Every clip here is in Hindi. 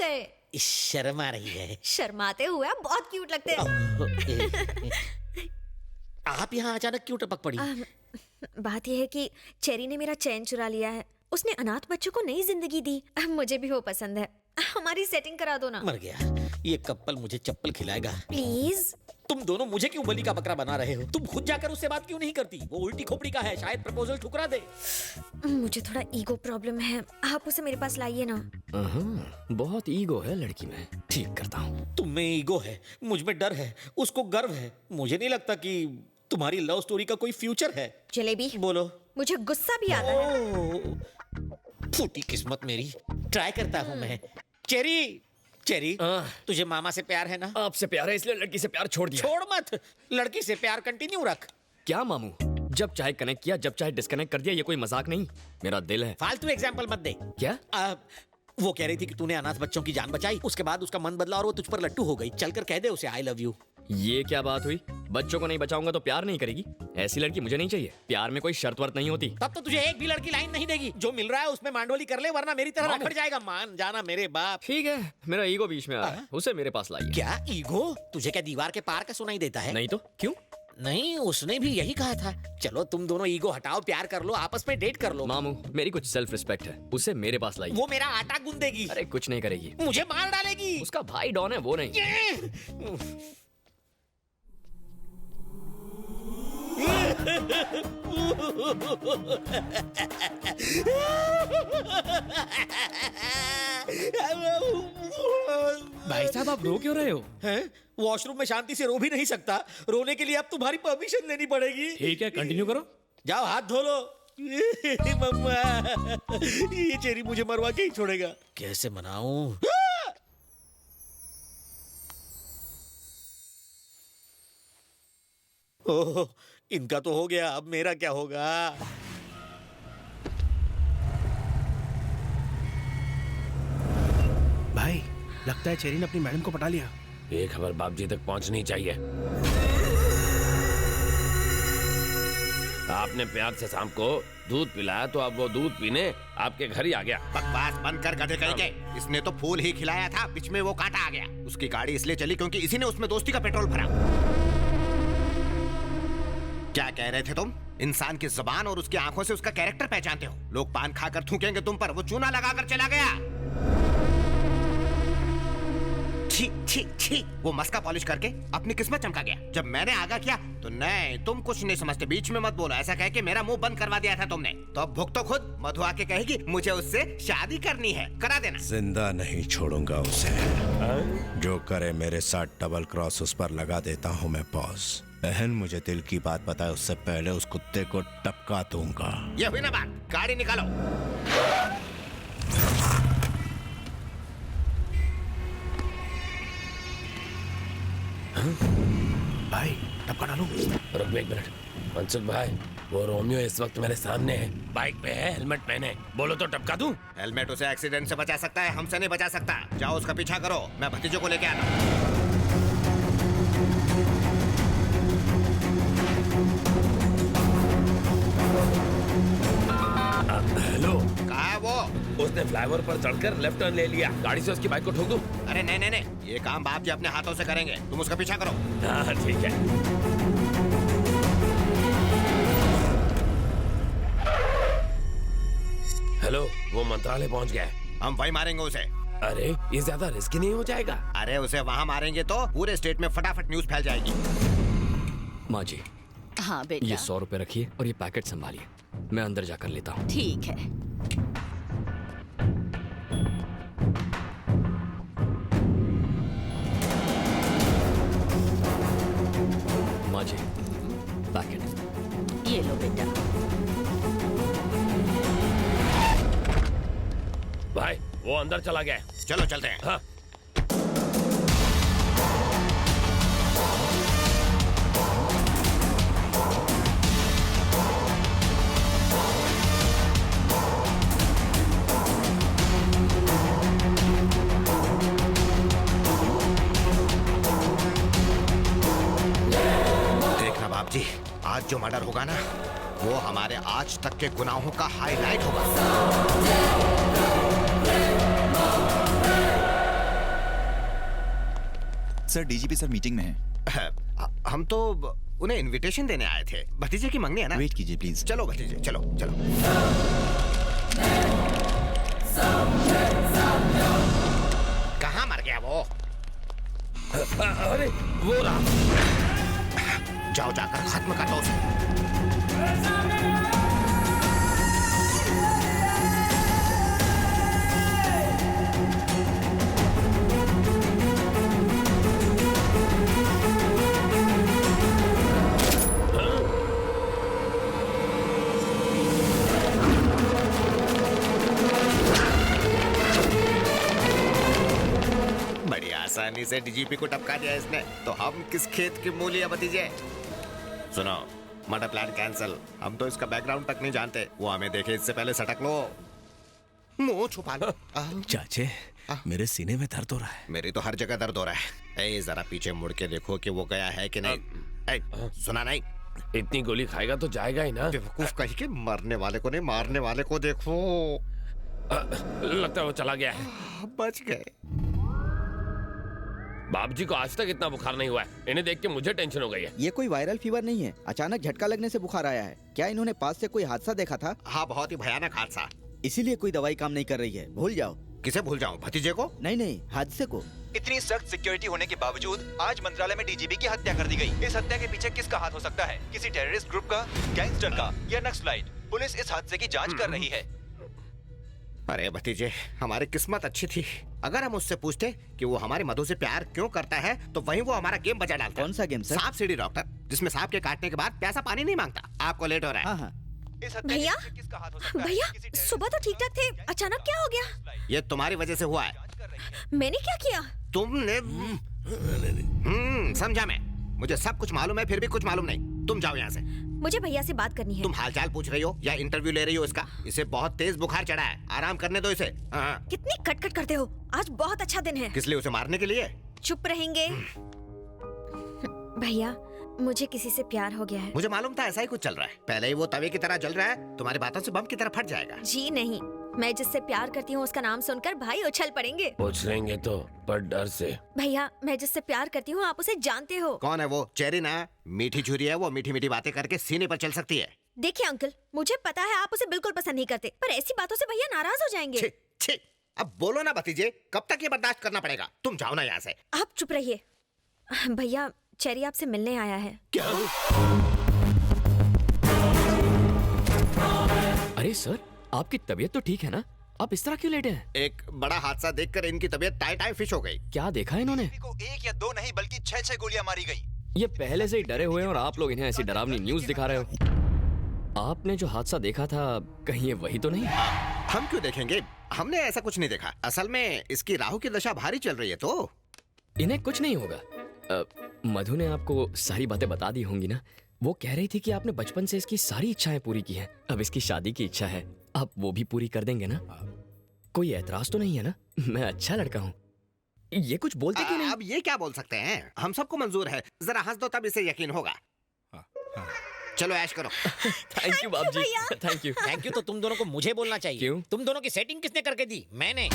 गए? शर्म आ रही है। शर्माते हुए आप बहुत क्यूट लगते हैं। आप यहाँ अचानक क्यों टपक पड़ी? बात यह है कि चेरी ने मेरा चैन चुरा लिया है। उसने अनाथ बच्चों को नई जिंदगी दी। मुझे भी वो पसंद है। हमारी सेटिंग करा दो ना। मर गया ये कपल, मुझे चप्पल खिलाएगा। प्लीज। तुम दोनों मुझे क्यों बलि का बकरा बना रहे हो? तुम खुद जाकर उससे बात क्यों नहीं करती? वो उल्टी खोपड़ी का है, शायद प्रपोजल ठुकरा दे। मुझे थोड़ा ईगो प्रॉब्लम है, आप उसे मेरे पास लाइए ना। बहुत ईगो है लड़की में, ठीक करता हूँ। तुम में ईगो है, मुझ में डर है, उसको गर्व है। मुझे नहीं लगता कि तुम्हारी लव स्टोरी का कोई फ्यूचर है। जलेबी बोलो। मुझे गुस्सा भी आता है। फूटी किस्मत मेरी, ट्राई करता हूँ मैं। चेरी, चेरी, तुझे मामा से प्यार है ना? आपसे प्यार है इसलिए लड़की से प्यार छोड़ दिया। छोड़ मत, लड़की से प्यार कंटिन्यू रख। क्या मामू, जब चाहे कनेक्ट किया, जब चाहे डिस्कनेक्ट कर दिया, ये कोई मजाक नहीं। मेरा दिल है। फालतू एग्जाम्पल मत दे। क्या? वो कह रही थी कि तूने अनाथ बच्चों की जान बचाई, उसके बाद उसका मन बदला और वो तुझ पर लट्टू हो गई। चलकर कह दे उसे आई लव यू। ये क्या बात हुई? बच्चों को नहीं बचाऊंगा तो प्यार नहीं करेगी? ऐसी लड़की मुझे नहीं चाहिए। प्यार में कोई शर्त वर्त नहीं होती। तब तो तुझे एक भी लड़की लाइन नहीं देगी। जो मिल रहा है उसमें मांडोली कर ले, वरना मेरी तरह रखड़ जाएगा। मान जाना मेरे बाप। ठीक है, मेरा ईगो बीच में आ रहा है, उसे मेरे पास लाइए। क्या ईगो? तुझे क्या दीवार के पार का सुनाई देता है? नहीं तो क्यों? नहीं, उसने भी यही कहा था। चलो तुम दोनों ईगो हटाओ, प्यार कर लो, आपस में डेट कर लो। मामू, मेरी कुछ सेल्फ रिस्पेक्ट है, उसे मेरे पास लाइए। वो मेरा आटा गूंदेगी। अरे कुछ नहीं करेगी, मुझे मार डालेगी। उसका भाई डॉन है, वो नहीं। भाई साहब आप रो क्यों रहे हो? हैं? वॉशरूम में शांति से रो भी नहीं सकता। रोने के लिए अब तुम्हारी परमिशन लेनी पड़ेगी। ठीक है, कंटिन्यू करो। जाओ हाथ धो लो। मम्मा, ये चेरी मुझे मरवा के ही छोड़ेगा। कैसे मनाऊं? ओह, इनका तो हो गया, अब मेरा क्या होगा? भाई, लगता है चेरी ने अपनी मैडम को पटा लिया। ये खबर बाप जी तक पहुंचनी चाहिए। आपने प्यार से शाम को दूध पिलाया तो अब वो दूध पीने आपके घर ही आ गया। बकवास बंद कर गधे कहीं के। इसने तो फूल ही खिलाया था, बीच में वो कांटा आ गया। उसकी गाड़ी इसलिए चली क्योंकि इसी ने उसमें दोस्ती का पेट्रोल भरा। क्या कह रहे थे तुम? इंसान की जुबान और उसकी आंखों से उसका कैरेक्टर पहचानते हो। लोग पान खाकर थूकेंगे तुम पर, वो चूना लगाकर चला गया। छी छी छी, वो मस्का पॉलिश करके अपनी किस्मत चमका गया। जब मैंने आगा किया तो नहीं, तुम कुछ नहीं समझते, बीच में मत बोलो, ऐसा कह के मेरा मुंह बंद करवा दिया था तुमने। तो अब भुगतो खुद। मधु आके कहेगी मुझे उससे शादी करनी है, करा देना। जिंदा नहीं छोड़ूंगा उसे। जो करे मेरे साथ डबल क्रॉस उस पर लगा देता हूँ मैं बॉस। बहन मुझे दिल की बात बताए उससे पहले उस कुत्ते को टपका दूंगा। ये हुई ना बात, गाड़ी निकालो। भाई, टपका डालो। रुक एक मिनट। मनसुख भाई, वो रोमियो इस वक्त मेरे सामने है, बाइक पे है, हेलमेट पहने। बोलो तो टपका दूं? हेलमेट उसे एक्सीडेंट से बचा सकता है, हमसे नहीं बचा सकता। जाओ उसका पीछा करो, मैं भतीजों को लेके आता हूँ। हेलो, कहाँ है वो? उसने फ्लाईओवर पर चढ़कर लेफ्ट टर्न ले लिया। गाड़ी से उसकी बाइक को ठोक दूं? अरे नहीं नहीं नहीं, ये काम बाप जी अपने हाथों से करेंगे, तुम उसका पीछा करो। हाँ ठीक है। हेलो, वो मंत्रालय पहुंच गया है। हम वही मारेंगे उसे। अरे ये ज्यादा रिस्की नहीं हो जाएगा? अरे उसे वहाँ मारेंगे तो पूरे स्टेट में फटाफट न्यूज फैल जाएगी। माँ जी, हाँ बेटा, ये 100 रुपए रखिए और ये पैकेट संभालिए, मैं अंदर जाकर लेता हूँ। ठीक है। माँ जी, पैकेट। ये लो बेटा। भाई वो अंदर चला गया है। चलो चलते हैं। हाँ। देखना बाप जी, आज जो मर्डर होगा ना, वो हमारे आज तक के गुनाहों का हाईलाइट होगा। सर डीजीपी सर मीटिंग में हैं। हम तो उन्हें इनविटेशन देने आए थे। भतीजे की मंगनी है ना? वेट कीजिए प्लीज। चलो भतीजे, चलो चलो। कहाँ मर गया वो? अरे वो रहा। जाओ जाकर खत्म कर दो उसे। बड़ी आसानी से डीजीपी को टपका दिया इसने, तो हम किस खेत की मूली है भतीजे? सुनो, मर्डर प्लान कैंसिल। हम तो इसका बैकग्राउंड तक नहीं जानते। वो हमें देखे इससे पहले सटक लो। मुंह छुपा लो। चाचे मेरे सीने में दर्द हो रहा है। मेरी तो हर जगह दर्द हो रहा है। ए, जरा पीछे मुड़ के देखो कि वो गया है कि नहीं। ए, सुना नहीं? इतनी गोली खाएगा तो जाएगा ही ना। बेवकूफ कहीं के, मरने वाले को नहीं मारने वाले को देखो। लगता है वो चला गया है। बच गए। बाप जी को आज तक इतना बुखार नहीं हुआ है। इन्हें देख के मुझे टेंशन हो गई है। ये कोई वायरल फीवर नहीं है, अचानक झटका लगने से बुखार आया है। क्या इन्होंने पास से कोई हादसा देखा था? हाँ, बहुत ही भयानक हादसा। इसीलिए कोई दवाई काम नहीं कर रही है। भूल जाओ। किसे भूल जाऊं? भतीजे को? नहीं नहीं, हादसे को। इतनी सख्त सिक्योरिटी होने के बावजूद आज मंत्रालय में डीजीपी की हत्या कर दी गई। इस हत्या के पीछे किसका हाथ हो सकता है? किसी टेररिस्ट ग्रुप का, गैंगस्टर का या नक्सलाइट? पुलिस इस हादसे की जांच कर रही है। अरे भतीजे, हमारी किस्मत अच्छी थी। अगर हम उससे पूछते कि वो हमारी मधु से प्यार क्यों करता है, तो वहीं वो हमारा गेम बजा डालता। कौन सा गेम सर? सांप सीढ़ी डॉक्टर, जिसमें सांप के काटने के बाद प्यासा पानी नहीं मांगता। आपको लेट हो रहा है। हाँ हाँ। इस हत्या के भैया, पीछे किसका हाथ हो सकता है? भैया किसी terrorist सुबह तो ठीक ठाक थे, group का, अचानक क्या हो गया? ये तुम्हारी वजह से हुआ है। मैंने क्या किया? तुमने समझा मैं। मुझे सब कुछ मालूम है, फिर भी कुछ मालूम नहीं। तुम जाओ यहाँ से। मुझे भैया से बात करनी है। तुम हालचाल पूछ रही हो या इंटरव्यू ले रही हो इसका? इसे बहुत तेज बुखार चढ़ा है, आराम करने दो इसे। हाँ। कितनी कटकट करते हो। आज बहुत अच्छा दिन है। किस लिए? उसे मारने के लिए? चुप रहेंगे? भैया, मुझे किसी से प्यार हो गया है। मुझे मालूम था ऐसा ही कुछ चल रहा है। पहले ही वो तवे की तरह जल रहा है, तुम्हारी बातों से बम की तरह फट जाएगा। जी नहीं, मैं जिससे प्यार करती हूँ उसका नाम सुनकर भाई उछल पड़ेंगे। पूछ लेंगे तो, पर डर से। भैया, मैं जिससे प्यार करती हूँ आप उसे जानते हो। कौन है वो? चेरी ना? मीठी छुरी है वो, मीठी मीठी बातें करके सीने पर चल सकती है। देखिए अंकल, मुझे पता है आप उसे बिल्कुल पसंद नहीं करते, पर ऐसी बातों से भैया नाराज हो जाएंगे। छी, छी, अब बोलो ना भतीजे, कब तक ये बर्दाश्त करना पड़ेगा? तुम जाओ ना यहाँ से। आप चुप रहिए। भैया, चेरी आपसे मिलने आया है। क्या? अरे सर, आपकी तबीयत तो ठीक है ना? आप इस तरह क्यों लेटे हैं? एक बड़ा हादसा देखकर इनकी तबीयत टाई टाई फिश हो गई। क्या देखा है इन्होंने? को एक या दो नहीं बल्कि 6-6 गोलियां मारी गई। ये पहले से ही डरे हुए हैं और आप लोग इन्हें ऐसी डरावनी न्यूज़ दिखा रहे हो। आपने जो हादसा देखा था, कहीं ये वही तो नहीं? हम क्यों देखेंगे? हमने ऐसा कुछ नहीं देखा। असल में इसकी राहु की दशा भारी चल रही है तो। इन्हें कुछ नहीं होगा। मधु ने आपको सारी बातें बता दी होंगी ना? वो कह रही थी कि आपने बचपन से इसकी सारी इच्छाएं पूरी की हैं। अब इसकी शादी की इच्छा है, आप वो भी पूरी कर देंगे ना? कोई ऐतराज तो नहीं है ना? मैं अच्छा लड़का हूँ। ये कुछ बोलते क्यों नहीं? अब ये क्या बोल सकते हैं? हम सबको मंजूर है। जरा हंस दो तब इसे यकीन होगा। चलो ऐश करो। थैंक यू बाप जी, थैंक यू। थैंक यू तो तुम दोनों को मुझे बोलना चाहिए। क्यों? तुम दोनों की सेटिंग किसने करके दी? मैंने।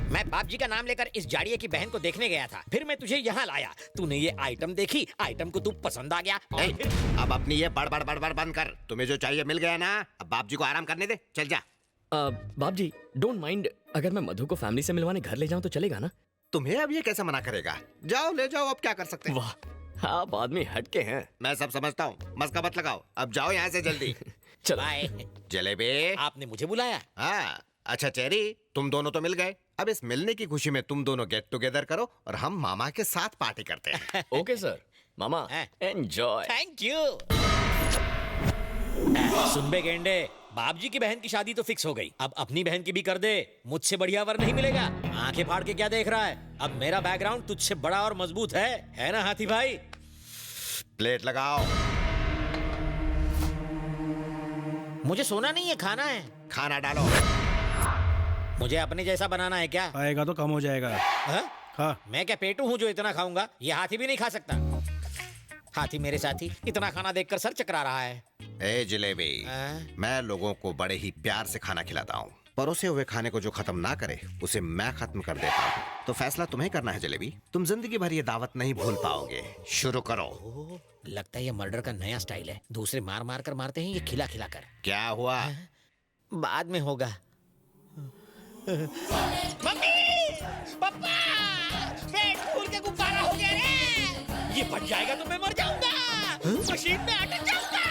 मैं बाप जी का नाम लेकर इस जाड़िये की बहन को देखने गया था, फिर मैं तुझे यहाँ लाया। तूने ये आइटम देखी, आइटम को तू पसंद आ गया। और फिर अब अपनी ये बड़ बंद कर। तुम्हें जो चाहिए मिल गया ना, अब बाप जी को आराम करने दे। चल जा। बाप जी, डोंट माइंड अगर मैं मधु को फैमिली से मिलवाने घर ले जाऊं तो चलेगा ना? तुम्हें अब ये कैसे मना करेगा? जाओ ले जाओ, अब क्या कर सकते हैं? वाह, आप आदमी हटके हैं। मैं सब समझता हूँ, मस्का मत लगाओ। अब जाओ यहाँ से जल्दी। चलो। बाय। जलेबी, आपने मुझे बुलाया? हाँ। अच्छा चेरी, तुम दोनों तो मिल गए। अब इस मिलने की खुशी में तुम दोनों गेट टुगेदर करो और हम मामा के साथ पार्टी करते हैं। Okay sir. मामा, एंजॉय। Thank you. सुन बे गेंडे, बाप जी की बहन की शादी तो फिक्स हो गई, अब अपनी बहन की भी कर दे। मुझसे बढ़िया वर नहीं मिलेगा। आंखें फाड़ के क्या देख रहा है? अब मेरा बैकग्राउंड तुझसे बड़ा और मजबूत है ना हाथी भाई? प्लेट लगाओ। मुझे सोना नहीं है, खाना है। खाना डालो। मुझे अपने जैसा बनाना है क्या? आएगा तो कम हो जाएगा। हा? हाँ। मैं क्या पेटू हूँ जो इतना खाऊंगा? ये हाथी भी नहीं खा सकता। हाथी मेरे साथी इतना खाना देखकर सर चकरा रहा है। ए जलेबी, मैं लोगों को बड़े ही प्यार से खाना खिलाता हूँ। परोसे हुए खाने को जो खत्म ना करे उसे मैं खत्म कर देता हूँ। तो फैसला तुम्हें करना है जलेबी। तुम जिंदगी भर ये दावत नहीं भूल पाओगे। शुरू करो। ओह, लगता है ये मर्डर का नया स्टाइल है। दूसरे मार मार कर मारते हैं, ये खिला खिला कर। क्या हुआ? बाद में होगा। मम्मी, पापा, पेट फूल के गुब्बारा हो गया रे। ये फट जाएगा तो मैं मर जाऊंगा। मशीन में अटक जाऊंगा।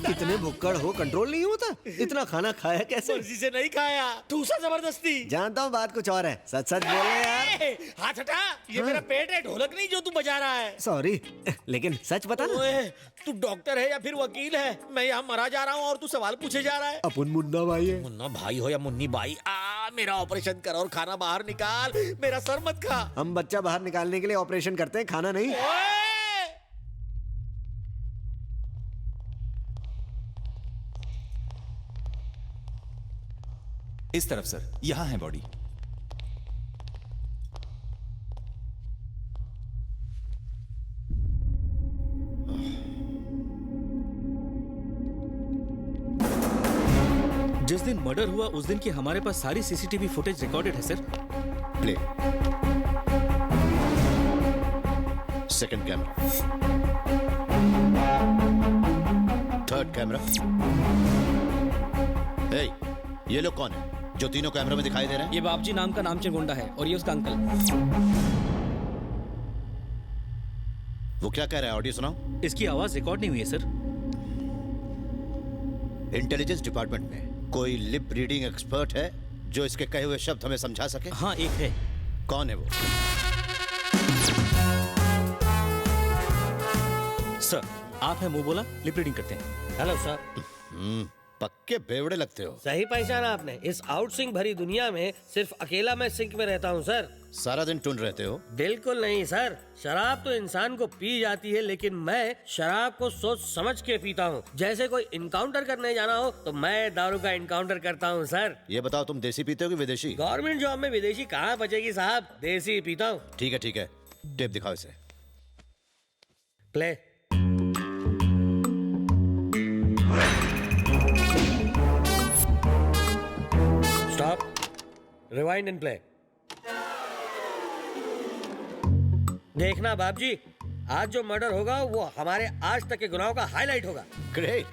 इतने भुक्कड़ हो, कंट्रोल नहीं होता? इतना खाना खाया कैसे? मर्जी से नहीं खाया, ठूसा जबरदस्ती। जानता हूँ बात कुछ और है, सच सच बोल रहे यार। हाथ हटा, ये मेरा पेट है, ढोलक नहीं जो तू बजा रहा है। सॉरी, लेकिन सच बता ना। ओए, तू डॉक्टर है या फिर वकील है? मैं यहाँ मरा जा रहा हूँ और तू सवाल पूछे जा रहा है। अपन मुन्ना भाई है। मुन्ना भाई हो या मुन्नी बाई, मेरा ऑपरेशन कर और खाना बाहर निकाल। मेरा सर मत खा। हम बच्चा बाहर निकालने के लिए ऑपरेशन करते हैं, खाना नहीं। इस तरफ सर, यहाँ है बॉडी। जिस दिन मर्डर हुआ उस दिन की हमारे पास सारी सीसीटीवी फुटेज रिकॉर्डेड है sir. Play. Second camera, third camera. ए, ये लोग कौन है जो तीनों कैमरे में दिखाई दे रहे हैं? ये बाबजी नाम का नामचीन गुंडा है और ये उसका अंकल। वो क्या कह रहा है? ऑडियो सुनाओ। इसकी आवाज रिकॉर्ड नहीं हुई है सर। इंटेलिजेंस डिपार्टमेंट में कोई लिप रीडिंग एक्सपर्ट है जो इसके कहे हुए शब्द हमें समझा सके? हाँ, एक है। कौन है वो? सर, आप है मुंह बोला, लिप रीडिंग करते हैं। Hello sir. पक्के बेवड़े लगते हो। सही पहचाना आपने। इस आउटसिंग भरी दुनिया में सिर्फ अकेला मैं सिंक में रहता हूँ सर। सारा दिन टून रहते हो? बिल्कुल नहीं सर, शराब तो इंसान को पी जाती है, लेकिन मैं शराब को सोच समझ के पीता हूँ। जैसे कोई इनकाउंटर करने जाना हो तो मैं दारू का इनकाउंटर करता हूँ सर। ये बताओ, तुम देसी पीते हो कि विदेशी? गवर्नमेंट जॉब में विदेशी कहाँ बचेगी साहब, देसी पीता हूँ। ठीक है ठीक है, टेप दिखाओ इसे। Play. Stop, rewind and play. देखना बाबूजी, आज जो मर्डर होगा वो हमारे आज तक के गुनाहों का हाईलाइट होगा। ग्रेट।